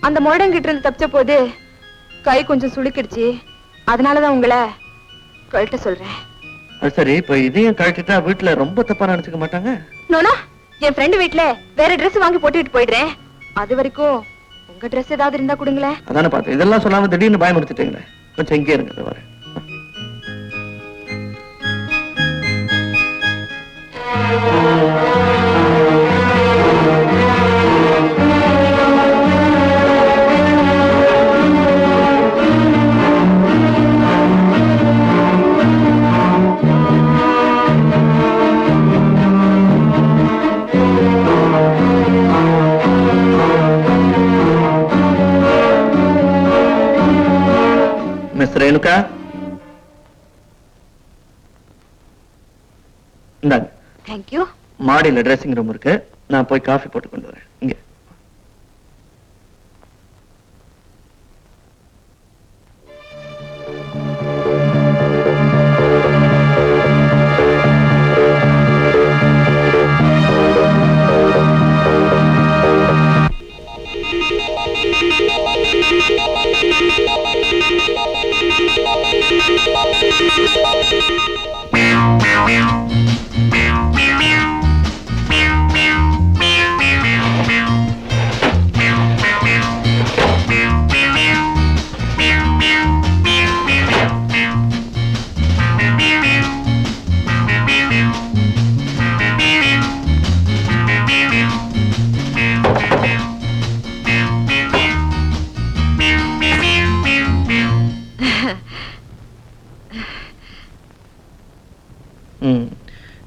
அந்த மோடங்கிட்ட இருந்து தப்பிச்ச போது கை கொஞ்சம் சுளுக்கிடுச்சு. அதனாலதான் உங்களை கழட்ட சொல்றேன். அது சரி, இப்ப இதையும் கழட்டிட்டா வீட்டுல ரொம்ப தப்பா நினைச்சுக்க மாட்டாங்க? நோனா, என் ஃப்ரெண்டு வீட்டுல வேற ட்ரெஸ் வாங்கி போட்டுட்டு போயிடுறேன். அது வரைக்கும் உங்க ட்ரெஸ் ஏதாவது இருந்தா கொடுங்களேன். அதானே பார்த்தேன். இதெல்லாம் சொல்லாம திடீர்னு பயமுறுத்திட்டீங்களே. கொஞ்சம் எங்கே இருங்க, வரேன். மிஸ் ரேணுகா, இந்தாங்க. Thank you. மாடியில ட்ரெஸ்ஸிங் ரூம் இருக்கு. நான் போய் காஃபி போட்டு கொண்டு வரேன். இங்க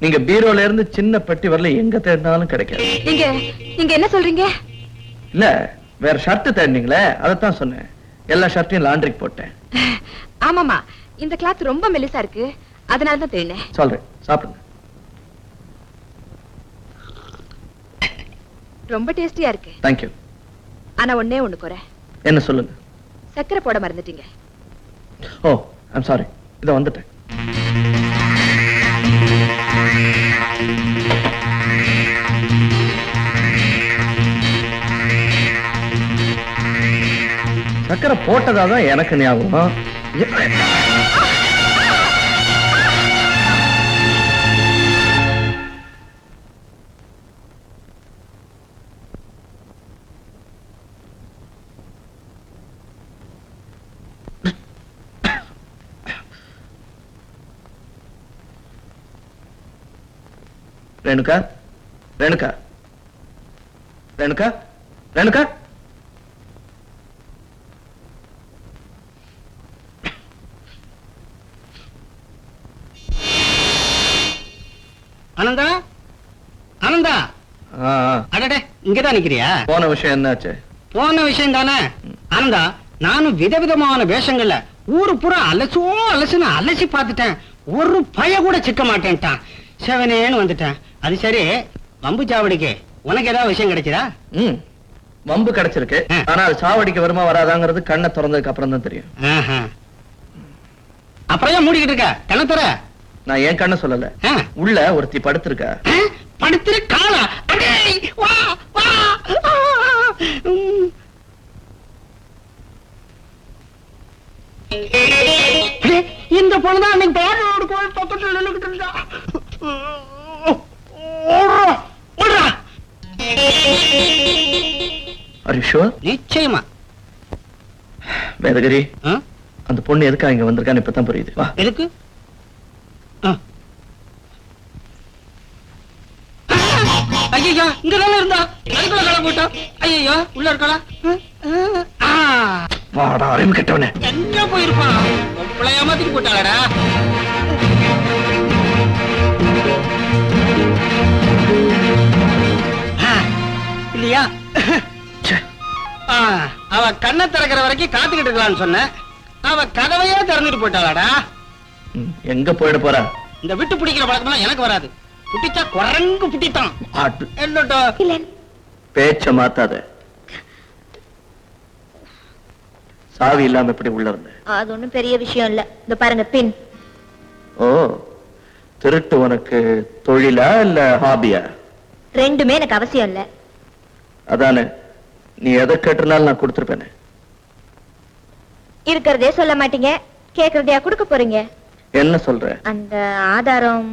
நீங்க பீரோல இருந்து சின்ன பெட்டி வரல எங்க தேடினாலும் கிடைக்காது. நீங்க என்ன சொல்றீங்க? இல்ல, வேற ஷர்ட் தேடினீங்களே, அதத்தான் சொன்னேன். எல்லா ஷர்ட்டையும் லாண்டரிக்கு போட்டேன். ஆமாமா, இந்த கிளாத் ரொம்ப மெலிசா இருக்கு. அதனால தான் தேடினேன். சொல்றேன், சாப்பிடுங்க. ரொம்ப டேஸ்டியா இருக்கு. தேங்க்யூ. ஆனா ஒண்ணே ஒண்ணு குறை. என்ன சொல்லுங்க? சக்கரை போட மறந்துட்டீங்க. ஓ ஐம் சாரி, இதை வந்துட்டேன். சக்கரை போட்டதாதான் எனக்கு ஞாபகம். ரேணுகா, ரேணுகா, ரேணுகா, ரேணுகா. ஆனந்தா, ஆனந்தா, அடடே இங்கதான் நிக்கிறியா? போன விஷயம் என்னாச்சு? போன விஷயம் தானே ஆனந்தா. நானும் விதவிதமான வேஷங்கள்ல ஊரு பூரா அலசுன்னு அலசி பார்த்துட்டேன். ஒரு பய கூட சிக்க மாட்டேன்ட்டான். செவனேன்னு வந்துட்டேன். அது சரி, வம்பு சாவடிக்கு உனக்கு ஏதாவது விஷயம் கிடைச்சதா? வம்பு கிடைச்சிருக்கு. ஆனா அது சாவடிக்கு வருமா வராதாங்கிறது கண்ணை திறந்ததுக்கு அப்புறம் தான் தெரியும். அப்புறம் ஏன் மூடிக்கிட்டு இருக்க? கண்ணை திற. நான் ஏன் கண்ண சொல்லல, உள்ள ஒருத்தி படுத்திருக்கா. படுத்திருக்காளா? வா வா. இந்த பொண்ணுதான் அன்னைக்கு பாடலோடு கோயில் பக்கத்துல நின்னுகிட்டு இருந்தா. நிச்சயமா. வேதகிரி, அந்த பொண்ணு எதுக்கா இங்க வந்திருக்கான்னு இப்பதான் புரியுது. வா. எதுக்கு? ஐயா இங்கதானே இருந்தா, அதுக்குள்ள கலை போட்டா. ஐயா உள்ள இருக்கா? வாடா அறிவு கெட்டவனே. எங்க போயிருப்பான்? பிள்ளைய மாத்திட்டு போட்டாளடா. இல்லையா? அவ கண்ணை திறக்கிற வரைக்கும் காத்துக்கிட்டு இருக்கலாம்னு சொன்ன. அவ கதவையே திறந்துட்டு போயிட்டாளடா. எங்க போயிட போறா? இந்த விட்டு பிடிக்கிற பழக்கம் எனக்கு வராது. புட்டிச்சா குரங்கு புட்டித்தான். பேச்ச மாத்தாத. சாவி இல்லாம எப்படி உள்ள இருந்த? அது ஒண்ணும் பெரிய விஷயம் இல்ல. இந்த பாருங்க பின். ஓ, திருட்டு உனக்கு தொழிலா இல்ல ஹாபியா? ரெண்டுமே எனக்கு அவசியம் இல்ல. அதானே, நீ எதை கேட்டிருந்தாலும் நான் கொடுத்துருப்பேனே. இருக்கிறதே சொல்ல மாட்டீங்க, கேக்குறதையா கொடுக்க போறீங்க? என்ன சொல்ற? அந்த ஆதாரம்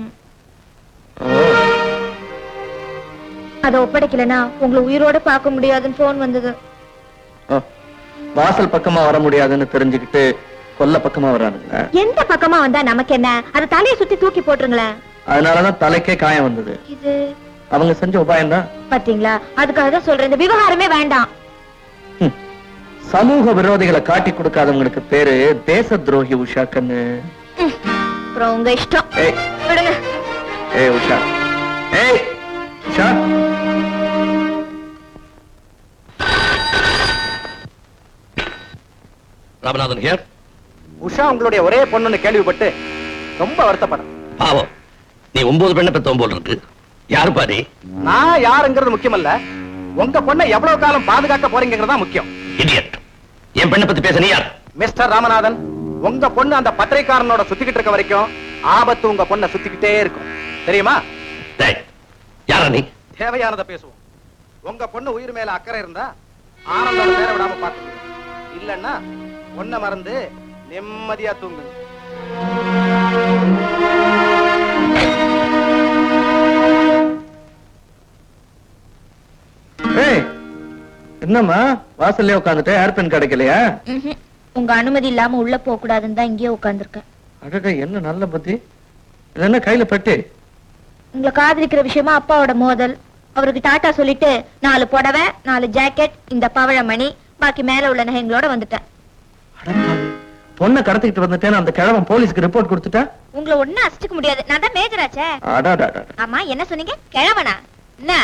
அத ஒப்படைக்கலனா உங்களை உயிரோட பார்க்க முடியாதுன்னு போன் வந்தது. வாசல் பக்கமா வர முடியாதுன்னு தெரிஞ்சுக்கிட்டு கொல்ல பக்கமா வரானுங்களா? எந்த பக்கமா வந்தா நமக்கு என்ன? அத தலையை சுத்தி தூக்கி போட்டுருங்களேன். அதனாலதான் தலைக்கே காயம் வந்தது. இது அவங்க செஞ்ச உபாயம் தான். பாத்தீங்களா? அதுக்காக தான் சொல்றேன், இந்த விவகாரமே வேண்டாம். சமூக விரோதிகளை காட்டி கொடுக்காதவங்களுக்கு பேரு தேச துரோகி. உஷா கண்ணு. அப்புறம் உங்க இஷ்டம். விடுங்க. ஏய் உஷா, ஏய் உஷா. ராமநாதன் ஹியர். உஷா உங்களுடைய ஒரே பொண்ணுன்னு கேள்விப்பட்டு ரொம்ப வருத்தப்படும். பாவம், நீ 9 பெண்ணை பெத்தவன் போல் இருக்கு. யாரு பாரு? நான் யாருங்கிறது முக்கியமல்ல, உங்க பொண்ணை எவ்வளவு காலம் பாதுகாக்க போறீங்கிறதா முக்கியம். இடியட். என் பெண்ணை பத்தி பேச நீ யார்? மிஸ்டர் ராமநாதன், உங்க பொண்ணு அந்த பத்திரிகாரனோட சுத்திக்கிட்டு இருக்க வரைக்கும் ஆபத்து உங்க பொண்ணை சுத்திக்கிட்டே இருக்கும், தெரியுமா? யாரா நீ? தேவையானதை பேசுவோம். உங்க பொண்ணு உயிர் மேல அக்கறை இருந்தா ஆனந்தோட பேரை விடாம பாத்துக்கணும். இல்லன்னா பொண்ணை மறந்து நிம்மதியா தூங்குங்க. என்னம்மா வாசல்லே உட்காந்துட்டு ஏர்பென் கிடைக்கலையா? உங்க அனுமதி இல்லாம உள்ள போக கூடாதுன்னு தான் இங்கேயே உட்கார்ந்துருக்கேன். அடடே, என்ன நல்ல புத்தி. என்ன கையில பெட்டி? உங்களை காதலிக்கிற விஷயமா அப்பாவோட மோதல். அவருக்கு டாட்டா சொல்லிட்டு 4 புடவை, 4 ஜாக்கெட், இந்த பவழமணி, பாக்கி மேல உள்ள நகைங்களோட வந்துட்டேன். பொண்ணை கடத்திக்கிட்டு வந்துட்டேன்னு அந்த கிழவன் போலீஸ்க்கு ரிப்போர்ட் கொடுத்துட்டா? உங்களை ஒண்ணு அசிச்சுக்க முடியாது, நான் தான் மேஜராச்சே. ஆமா, என்ன சொன்னீங்க? கிழவனா? என்ன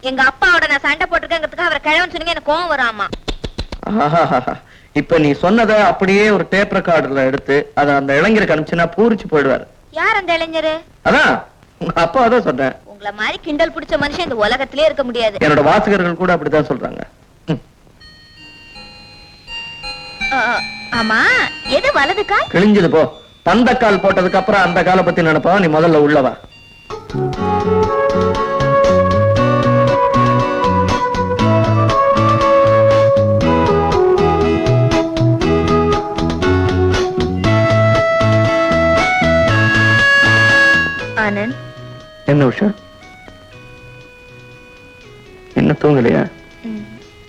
எங்க அப்பாவோட நான் சண்டை போட்டிருக்கேங்கிறதுக்கு அவரை கிழவன் சொன்னீங்க, எனக்கு கோவம் வராமா? இப்ப நீ சொன்னத அப்படியே ஒரு டேப் ரெக்கார்டர்ல எடுத்து அத அந்த இளைஞருக்கு அனுப்பிச்சுனா பூரிச்சு போயிடுவாரு. யார் அந்த இளைஞரு? அதான் உங்க அப்பா தான் சொன்னேன். உங்களை மாதிரி கிண்டல் பிடிச்ச மனுஷன் இந்த உலகத்திலே இருக்க முடியாது. என்னோட வாசகர்கள் கூட அப்படிதான் சொல்றாங்க. ஆமா எது வலது கால்? கிழிஞ்சது போ. தந்தக்கால் போட்டதுக்கு அப்புறம் அந்த காலை பத்தி நினைப்பா. நீ முதல்ல உள்ளவா. ஆனந்த், என்ன உஷா, என்ன தூங்கலையா?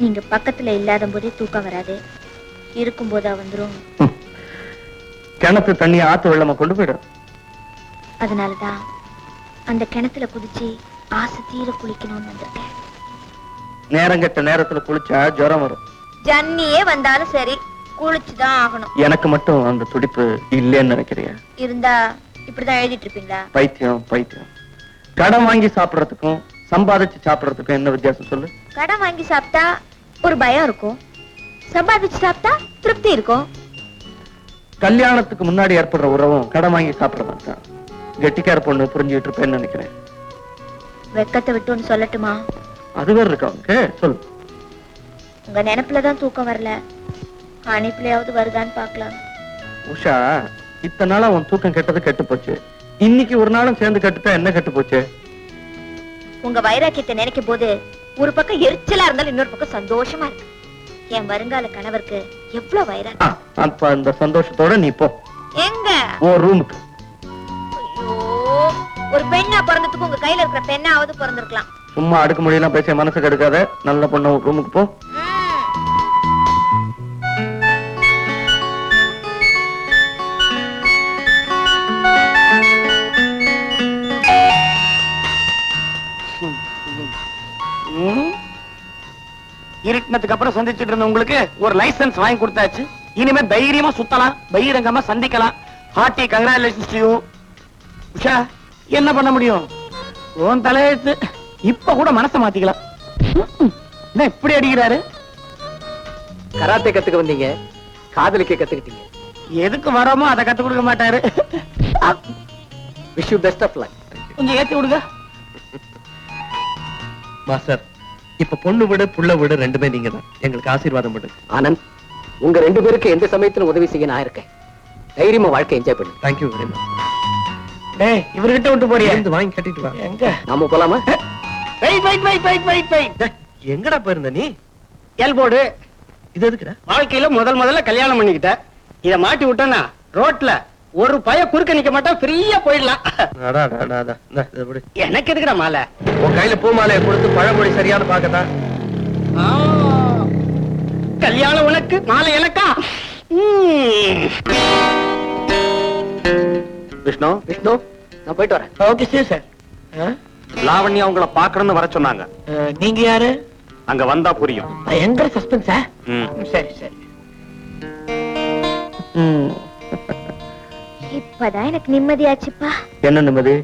நீங்க பக்கத்துல இல்லாத போதே தூக்கம் வராது, இருக்கும் போதா வந்துரும். கிணத்து தண்ணி ஆத்து வெள்ளமா கொண்டு போயிடும். அதனாலதான் அந்த கிணத்துல குதிச்சு ஆசை தீர குளிக்கணும்னு வந்திருக்கேன். நேரங்கெட்ட நேரத்துல குளிச்சா ஜுரம் வரும். ஜன்னியே வந்தாலும் சரி குளிச்சுதான் ஆகணும். எனக்கு மட்டும் அந்த துடிப்பு இல்லைன்னு நினைக்கிறியா? இருந்தா இப்படிதான் எழுதிட்டு இருப்பீங்களா? பைத்தியம் பைத்தியம். கடன் வாங்கி சாப்பிடறதுக்கும் சம்பாதிச்சு சாப்பிடறதுக்கும் என்ன வித்தியாசம் சொல்லு? கடன் வாங்கி சாப்பிட்டா ஒரு பயம் இருக்கும், சம்பாதிச்சு சாப்பிட்டா திருப்தி இருக்கும். கல்யாணத்துக்கு முன்னாடி ஏற்படுற உறவும் கடன் வாங்கி சாப்பிடறதா? கெட்டிக்கார பொண்ணு புரிஞ்சுட்டு இருப்பேன்னு நினைக்கிறேன். வெக்கத்தை விட்டு ஒன்னு சொல்லட்டுமா? அது வேற இருக்கா உனக்கு? சொல்லு. உங்க நினைப்புலதான் தூக்கம் வரல, அனுப்புலயாவது வருதான்னு பாக்கலாம். உஷா, இத்தனை நாளா உன் தூக்கம் கெட்டது கெட்டு போச்சு. இன்னைக்கு ஒரு நாளும் சேர்ந்து கெட்டுட்டா என்ன கெட்டு போச்சு? உங்க வைராக்கியத்தை நினைக்கும் போது ஒரு பக்கம் எரிச்சலா இருந்தாலும் இன்னொரு பக்கம் சந்தோஷமா இருக்கு. என் வருங்கால கணவருக்கு எவ்வளவு வைராக்கியம். அப்ப அந்த சந்தோஷத்தோட நீ போ. எங்க? ஓ ரூமுக்கு. ஐயோ, ஒரு பெண்ணா பிறந்ததுக்கு உங்க கையில இருக்கிற பெண்ணாவது பிறந்திருக்கலாம். சும்மா அடுக்கு மொழியெல்லாம் பேச மனசு கெடுக்காத. நல்ல பொண்ணு ரூமுக்கு போ. இருட்டினதுக்கு அப்புறம் சந்திச்சுட்டு இருந்த உங்களுக்கு ஒரு லைசன்ஸ் வாங்கி கொடுத்தாச்சு. இனிமே தைரியமா சுத்தலாம், பகிரங்கமா சந்திக்கலாம். Hearty congratulations to you. Usha, என்ன பண்ண முடியும்? உன் தலையெழுத்து. இப்ப கூட மனசை மாத்திக்கலாம். என்ன இப்படி அடிக்கிறாரு? கராத்தே கத்துக்க வந்தீங்க, காதலிக்க கத்துக்கிட்டீங்க. எதுக்கு வரோமோ அதை கத்து கொடுக்க மாட்டாரு. Wish you best of luck. கொஞ்சம் ஏத்தி விடுங்க மாஸ்டர். இப்ப பொண்ணு விடு புள்ள விடு ரெண்டுமே நீங்க தான். எங்களுக்கு ஆசீர்வாதம் பண்ணு. ஆனந்த், உங்க ரெண்டு பேருக்கு எந்த சமயத்துல உதவி செய்ய நான் இருக்கேன். தைரியமா வாழ்க்கை என்ஜாய் பண்ணு. Thank you very much. டேய், இவர்கிட்ட விட்டு போறியா? வாங்கி கட்டிட்டு வா. எங்க? நாம போலாமா? எங்கடா போயிருந்த நீ? எல்போர்டு. இது எதுக்குடா? வாழ்க்கையில முதல்ல கல்யாணம் பண்ணிக்கிட்ட. இத மாட்டி விட்டனா ரோட்ல ஒரு பய குறுக்க நிக்க மாட்டான், ஃப்ரீயா போயிடலாம். எனக்கு எதுக்குடா மாலை? உன் கையில பூ மாலையை கொடுத்து பழமொழி சரியான பாக்கத்தான். கல்யாணம் உனக்கு, மாலை எனக்கா? விஷ்ணு, விஷ்ணு, நான் போயிட்டு வரேன். Okay sir. சார், லாவண்யா உங்களை பாக்கணும்னு வர சொன்னாங்க. நீங்க யாரு? அங்க வந்தா புரியும். எங்க சஸ்பென்ஸா? சரி சரி. இப்பதான் எனக்கு நிம்மதியாச்சுப்பா. என்ன நிம்மதி?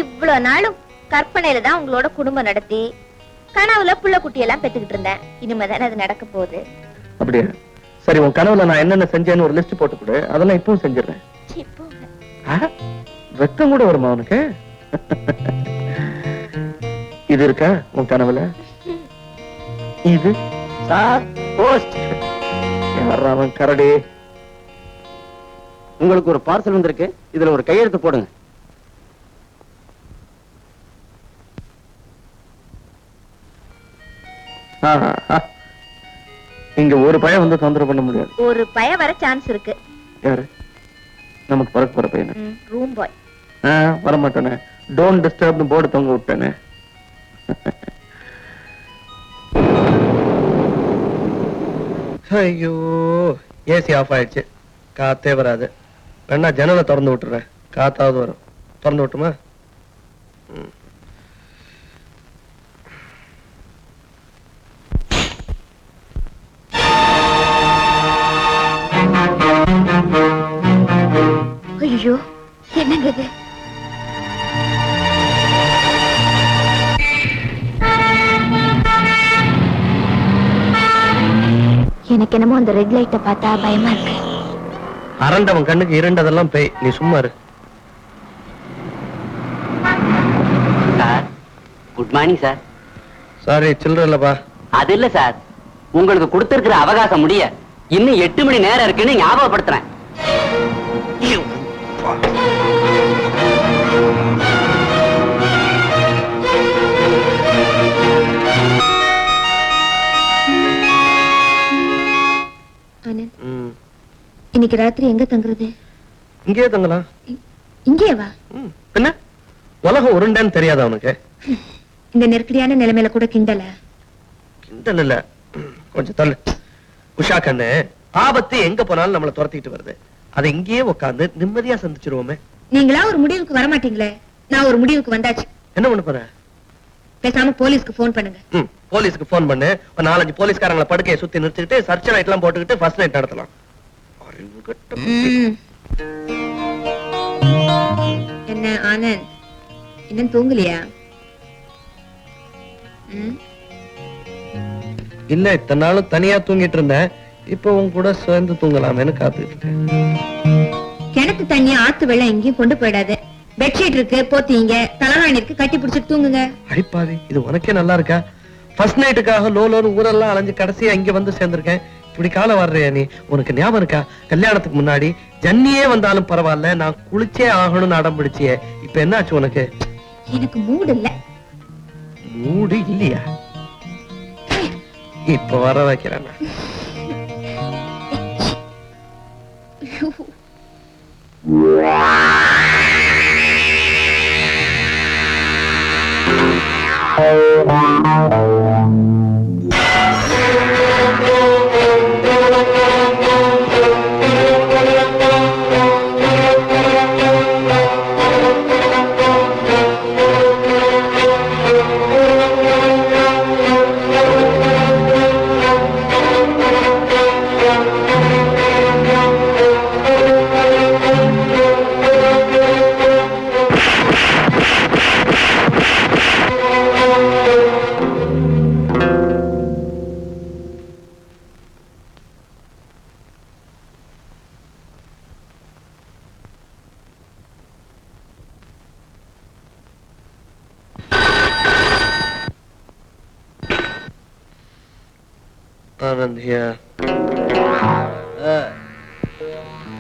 இவ்வளவு நாளும் கற்பனையில தான் உங்களோட குடும்பம் நடத்தி கனவுல புள்ள குட்டி எல்லாம் பெத்துக்கிட்டு இருந்தேன். இனிமேதானே அது நடக்க போகுது. அப்படியா? சரி, உன் கனவுல நான் என்னென்ன செஞ்சேன்னு ஒரு லிஸ்ட் போட்டு கொடு. அதெல்லாம் இப்பவும் செஞ்சிடறேன். வெக்கம் கூட வருமா உனக்கு? இது இருக்கா உன் கனவுல? இது சார், போஸ்ட். யாராவன் கரடி? உங்களுக்கு ஒரு பார்சல் வந்திருக்கு, இதுல ஒரு கையெழுத்து போடுங்க. இங்க ஒரு பையன் வந்து தொந்தரவு பண்ண முடியாது. ஒரு பய வர சான்ஸ் இருக்கு. யாரு? நமக்கு பிறக்க போற பையன். Room boy. வரமாட்டானே. டோன்ட் டிஸ்டர்ப் போர்டு தொங்க விட்டானே. ஐயோ, ஏசி ஆஃப் ஆயிடுச்சு. காத்தே வராது. வேணா ஜன்னலை திறந்து விட்டுறேன், காத்தாவது வரும். திறந்து விட்டுமா? ஐயோ, என்னங்க இது? எனக்கு என்னமோ அந்த ரெட் லைட்டை பார்த்தா பயமா இருக்கு. அரண்டவன் கண்ணுக்கு இரண்டதெல்லாம் பேய். நீ சும்மா இரு. Sir, good morning sir. Sorry, சில்லற இல்லப்பா. அது இல்ல சார், உங்களுக்கு கொடுத்திருக்கிற அவகாசம் முடிய இன்னும் 8 மணி நேரம் இருக்குன்னு ஞாபகப்படுத்துறேன். இன்னைக்கு ராத்திரி எங்க தங்குறது? இங்கேயே தங்கலாம். இங்கேயே வா. என்ன உலகம் உருண்டன்னு தெரியாதா உனக்கு? இந்த நெருக்கடியான நிலைமையில கூட கிண்டல? கிண்டல் இல்ல, கொஞ்சம் தள்ளு. உஷா கண்ணு, ஆபத்து எங்க போனாலும் நம்மளை துரத்திட்டு வருது. அதை இங்கேயே உட்காந்து நிம்மதியா சந்திச்சிருவோமே. நீங்களா ஒரு முடிவுக்கு வர மாட்டீங்களே? நான் ஒரு முடிவுக்கு வந்தாச்சு. என்ன பண்ண போற? பேசாம போலீஸ்க்கு போன் பண்ணுங்க. போலீஸ்க்கு போன் பண்ணு. ஒரு 4-5 போலீஸ்காரங்களை படுக்கையை சுத்தி நிறுத்திட்டு சர்ச் லைட் எல்லாம் போட்டுக்கிட்டு ஃபர்ஸ்ட் நைட் நடத்தலாம். என்ன ஆனந்த், இன்னும் தூங்கலையா? இல்ல, இத்தனை நாளும் தனியா தூங்கிட்டு இருந்தேன். இப்ப உன் கூட சேர்ந்து தூங்கலாமேன்னு காத்துட்டு இருக்கேன். கிணத்து தண்ணி ஆத்து வெள்ளம் எங்கேயும் கொண்டு போயிடாது. பெட்ஷீட் இருக்கு, போத்தீங்க, தலகாணி இருக்கு, கட்டி பிடிச்சிட்டு தூங்குங்க. அடிப்பாவி, இது உனக்கே நல்லா இருக்கா? ஃபர்ஸ்ட் நைட்டுக்காக லோலோன்னு ஊரெல்லாம் அலைஞ்சு கடைசியா இங்க வந்து சேர்ந்திருக்கேன். இப்படி காலம் வர்றியா நீ? உனக்கு ஞாபகம் இருக்கா? கல்யாணத்துக்கு முன்னாடி ஜன்னியே வந்தாலும் பரவாயில்ல, நான் குளிச்சே ஆகணும்னு அடம் பிடிச்சியே. இப்ப என்ன ஆச்சு உனக்கு? எனக்கு மூடு இல்ல. மூடு இல்லையா? இப்ப வர வைக்கிறேன்.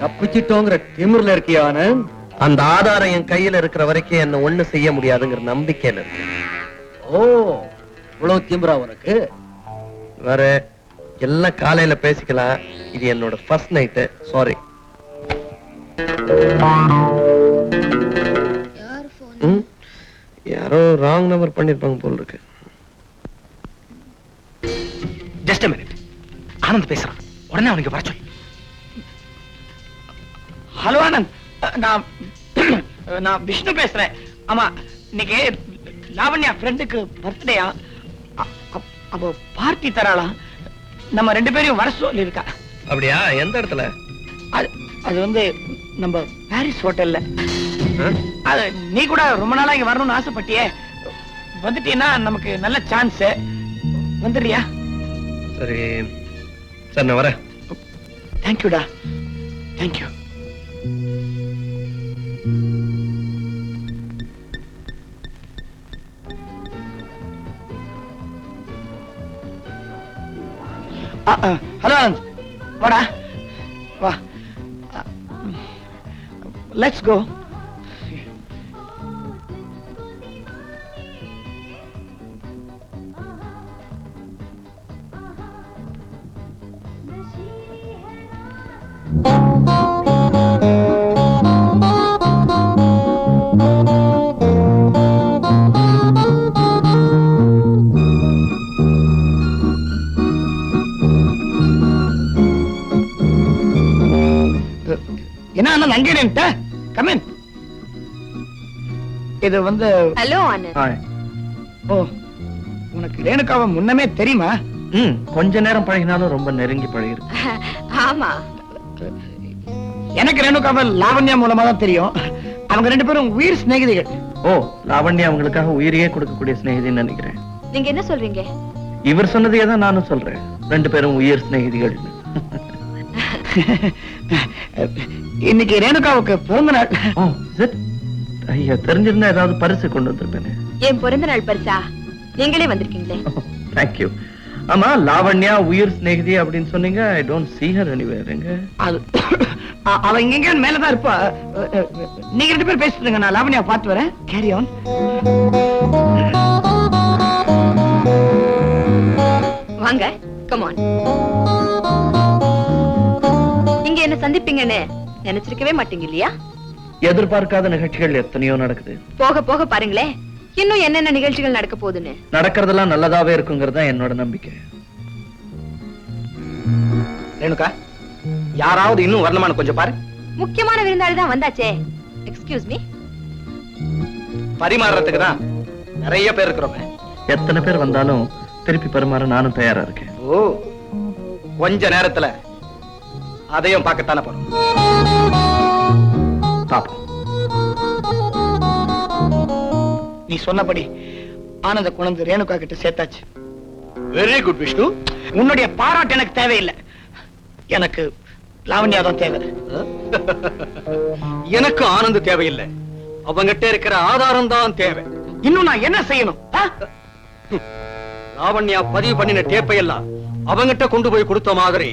தப்பிச்சிட்டோங்கிற திமிர்ல இருக்கியா ஆனந்த்? அந்த ஆதாரம் என் கையில இருக்கிற வரைக்கும் என்ன ஒண்ணு செய்ய முடியாதுங்கிற நம்பிக்கையில இருக்கு. ஓ, இவ்வளவு திமிரா உனக்கு? வேற எல்லாம் காலையில பேசிக்கலாம். இது என்னோட ஃபர்ஸ்ட் நைட்டு. சாரி. யாரோ ராங் நம்பர் பண்ணிருப்பாங்க போல இருக்கு. Just a minute. ஆனந்த் பேசுறான், உடனே அவனுக்கு வர சொல்லு. ஹலோ ஆனந்த், நான் விஷ்ணு பேசுறேன். ஆமா, இன்னைக்கு லாவண்யா ஃப்ரெண்டுக்கு பர்த்டேயா, அப்போ பார்ட்டி தராளாம். நம்ம 2 பேரையும் வர சொல்லி இருக்கா. அப்படியா? எந்த இடத்துல? அது வந்து நம்ம பாரிஸ் ஹோட்டல்ல. அது நீ கூட ரொம்ப நாளா இங்க வரணும்னு ஆசைப்பட்டியே. வந்துட்டீன்னா நமக்கு நல்ல சான்ஸ். வந்துடுறியா? சரி சரி, நான் வரேன். தேங்க்யூடா, தேங்க்யூ. ஹலோ ஆனந்த், வாடா வா. Let's go. என்ன அங்கே நின்னுட்ட? Come in. இது வந்து ஹலோ ஆனந்த். ஓ, உனக்கு ரேணுகாவை முன்னமே தெரியுமா? கொஞ்ச நேரம் பழகினாலும் ரொம்ப நெருங்கி பழகிரு. ஆமா, எனக்கு ரேணுகாவை லாவண்யா மூலமா தான் தெரியும். அவங்க 2 பேரும் உயிர் சிநேகிதிகள். ஓ, லாவண்யா அவங்களுக்காக உயிரையே கொடுக்கக்கூடிய சிநேகிதின்னு நினைக்கிறேன். நீங்க என்ன சொல்றீங்க? இவர் சொன்னதையே தான் நானும் சொல்றேன். 2 பேரும் உயிர் சிநேகிதிகள். இன்னைக்கு ரேணுகாவுக்கு பிறந்த நாள். ஐயா, தெரிஞ்சிருந்தா ஏதாவது பரிசு கொண்டு வந்திருப்பேனே. என் பிறந்த நாள் பரிசா? நீங்களே வந்திருக்கீங்களே. தேங்க்யூ. ஆமா, லாவண்யா உயிர் சிநேகிதி அப்படின்னு சொன்னீங்க. I don't see her anywhere. எங்க அது அவ இங்க மேலதான் இருப்பா. நீங்க 2 பேரும் பேசிட்டுங்க, நான் லாவண்யா பார்த்து வரேன். Carry on. வாங்க, கம் ஆன். இங்க என்ன சந்திப்பீங்கன்னு நினைச்சிருக்கவே மாட்டீங்க இல்லையா? எதிர்பார்க்காத நிகழ்ச்சிகள் எத்தனையோ நடக்குது. போக போக பாருங்களே, இன்னும் என்னென்ன நிகழ்ச்சிகள் நடக்க போகுதுன்னு. நடக்கிறதெல்லாம் நல்லதாவே இருக்குங்கிறது தான் என்னோட நம்பிக்கை. ரேணுகா, யாராவது இன்னும் வரணுமான்னு கொஞ்சம் பாரு. முக்கியமான விருந்தாளி தான் வந்தாச்சே. Excuse me. பரிமாறுறதுக்கு தான் நிறைய பேர் இருக்கிறோமே. எத்தனை பேர் வந்தாலும் திருப்பி பரிமாற நானும் தயாரா இருக்கேன். ஓ, கொஞ்ச நேரத்துல அதையும் பார்க்கத்தானே போறோம். பாப்போம். நீ சொன்னபடி ஆனந்த குணந்து ரேணுகா கிட்ட சேர்த்தாச்சு. Very good Vishnu. உன்னுடைய பாராட்டு எனக்கு தேவையில்லை. எனக்கு லாவண்யா தான் தேவை. எனக்கு ஆனந்த தேவையில்லை, அவங்கிட்ட இருக்கிற ஆதாரம் தான் தேவை. இன்னும் நான் என்ன செய்யணும்? லாவண்யா பதிவு பண்ணின டேப்பை எல்லாம் அவங்கிட்ட கொண்டு போய் கொடுத்த மாதிரி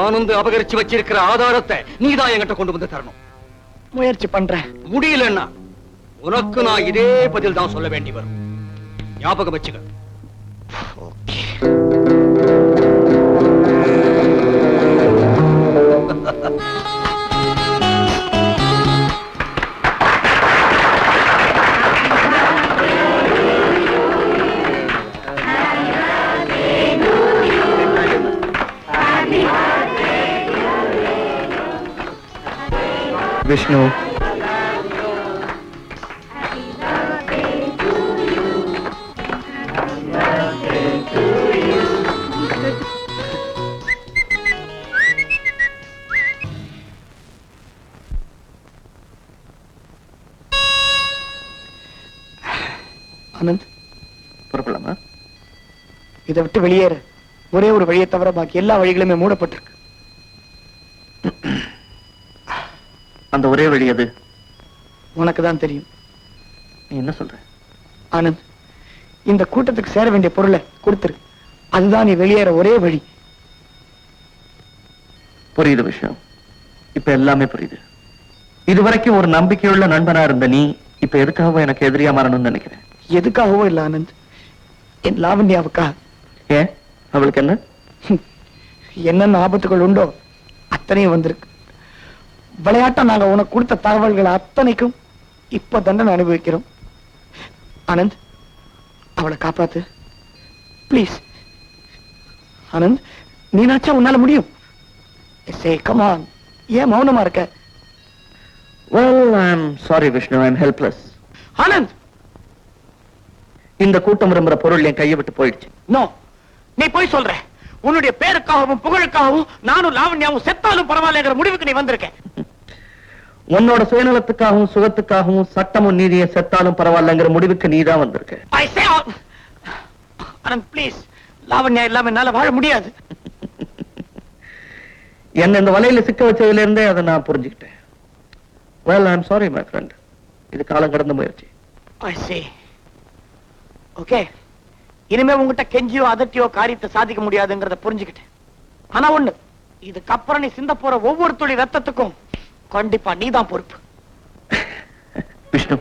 ஆனந்த் அபகரிச்சு வச்சிருக்கிற ஆதாரத்தை நீதான் என்கிட்ட கொண்டு வந்து தரணும். முயற்சி பண்றேன். முடியலன்னா உனக்கு நான் இதே பதில் தான் சொல்ல வேண்டி வரும். ஞாபகம் வச்சுக்க. விஷ்ணு, ஆனந்த், புறப்படலாமா? இதை விட்டு வெளியேற ஒரே ஒரு வழியை தவிர பாக்கி எல்லா வழிகளுமே மூடப்பட்டிருக்கு. அந்த ஒரே வழி அது உனக்கு தான் தெரியும். நீ என்ன சொல்ற? ஆனந்த், இந்த கூட்டத்துக்கு சேர வேண்டிய பொருளை கொடுத்துரு. அதுதான் நீ வெளியேற ஒரே வழி. புரியுது விஷயம். இப்ப எல்லாமே புரியுது. இதுவரைக்கும் ஒரு நம்பிக்கையுள்ள நண்பனா இருந்த நீ இப்ப எதுக்காக எனக்கு எதிரியா மாறணும்னு நினைக்கிறேன். எதுக்காகவோ இல்ல ஆனந்த், என் லாவண்யாவுக்கா. ஏன்? அவளுக்கு என்ன? என்னென்ன ஆபத்துகள் உண்டோ அத்தனையும் வந்திருக்கு. விளையாட்டா நாங்க உனக்கு கொடுத்த தகவல்கள் அத்தனைக்கும் இப்ப தண்டனை அனுபவிக்கிறோம். ஆனந்த், அவளை காப்பாத்து பிளீஸ். ஆனந்த், நீ நினைச்சா உன்னால முடியும். Say, come on. ஏன் மௌனமா இருக்க? Well, I'm sorry Vishnu, I'm helpless. Anand, இந்த கூட்டம் விரும்புற பொருள் என் கையை விட்டு போயிடுச்சு. நோ, நீ போய் சொல்ற. உன்னுடைய பேருக்காகவும் புகழுக்காகவும் நானும் லாவண்யாவும் செத்தாலும் பரவாயில்லைங்கிற முடிவுக்கு நீ வந்திருக்க. உன்னோட சுயநலத்துக்காகவும் சுகத்துக்காகவும் சட்டமும் நீதியை செத்தாலும் பரவாயில்லைங்கிற முடிவுக்கு நீ தான் வந்திருக்க. I say, Anand please, Lavanya இல்லாம என்னால வாழ முடியாது. என்ன இந்த வலையில சிக்க வச்சதுல இருந்தே அதை நான் புரிஞ்சுக்கிட்டேன். Well, I'm sorry my friend. இது காலம் கடந்த முயற்சி. I see. Okay. இனிமே உங்ககிட்ட கெஞ்சியோ அதட்டியோ காரியத்தை சாதிக்க முடியாதுங்கிறத புரிஞ்சுக்கிட்டேன். ஆனா ஒண்ணு, இதுக்கப்புறம் நீ சிந்த போற ஒவ்வொரு துளி ரத்தத்துக்கும் கண்டிப்பா நீதான் பொறுப்பு.